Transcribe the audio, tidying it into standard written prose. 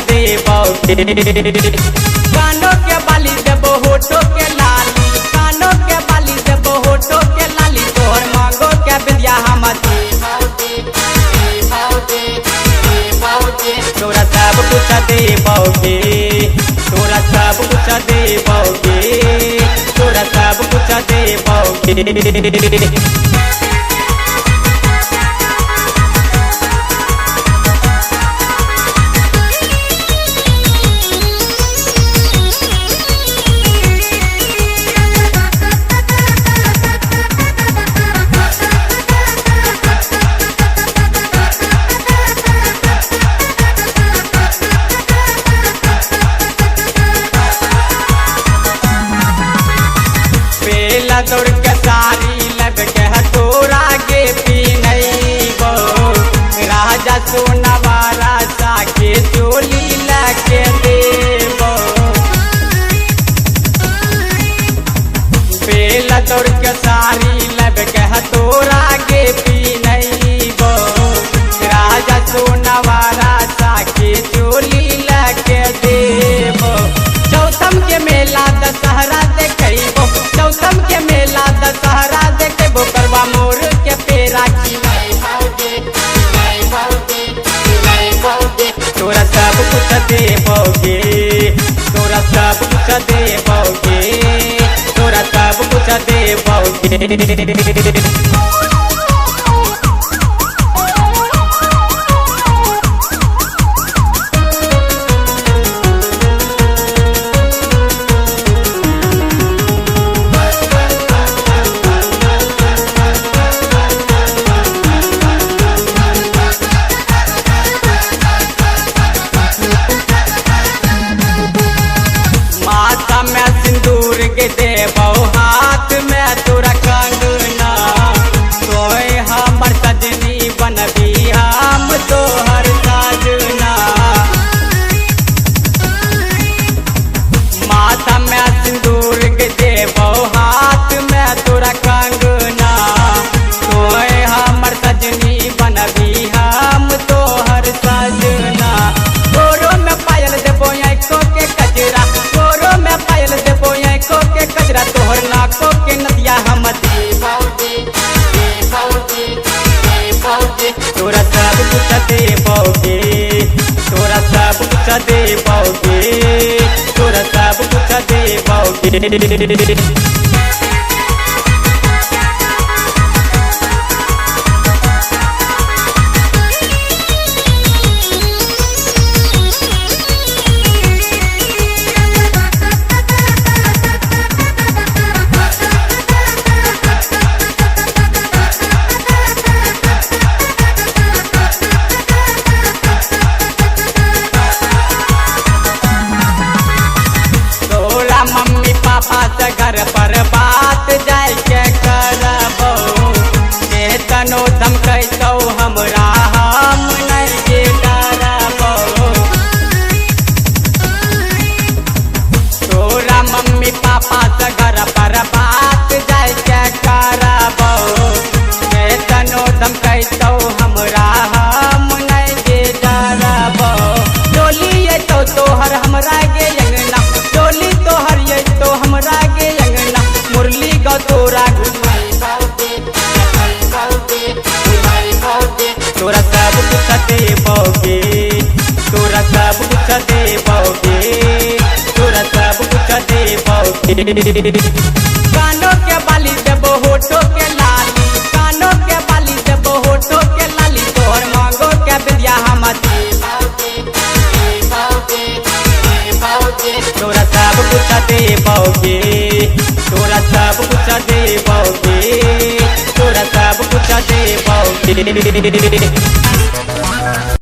देबोगे। कानों के बाली देबो होठों के लाली, कानों के बाली देबो होठों के लाली, तोहर मांगो के बिंदिया हम तोरा सब कुछ देबोगे, तोरा सब कुछ देबोगे, तोरा सब कुछ देबोगे। दौड़ के सारी लब के हथोरा के पीनैबो, राजा सोनवारा साके चोली लके देबो। बेला दौड़ के सारी लब के हथोरा के पीनैबो, राजा सोनवारा साके चोली लके देबो। चौथम के मेला दशहरा देखैबो, चौथम के मेला दशहरा देखबो, करवा मोर के पेड़ा खिलाइबोगे। तोरा सब कुछ देबोगे, तोरा सब कुछ देबोगे, तोरा सब कुछ देबोगे। माथा में सिंदूर के देबो, हाथ में तोरा कंगना, तोय हमर सजनी बनबी हम तोहर साजना। माथा में सिंदूर के देबो, हाथ में तोरा कंगना, तोय हमर सजनी बनबी हम तोहर साजना। गोरो में पायल देबो आँखों के कजरा, गोरो में पायल देबो आँखों के कजरा, तोहर नाकों के नदिया हम देबोगे। तोरा सब कुछ देबोगे, तोरा सब कुछ देबोगे, तोरा सब कुछ देबोगे। मम्मी पापा से घर पर बात जाय के करबो, तनो धमकैतौ हमरा हम नहीं के डरबो। तोरा मम्मी पापा से घर पर बात जाय के करबो, तनो धमकैतौ हमरा हम नहीं के डरबो। डोली अइतौ तोहर हमरा गे अंगना, डोली तोहर तो हमरा गे अंगना, मुरली गौ तोरा घुमाइबोगे। तोरा सब कुछ देबोगे, तोरा सब कुछ देबोगे, तोरा सब कुछ देबोगे। कानों के बाली देबो होठों के लाली, कानों के बाली देबो होठों के लाली, तोहर मांगो के बिंदिया हम तोरा सब कुछ देबोगे, तोरा सब कुछ देबोगे, तोरा सब कुछ देबोगे।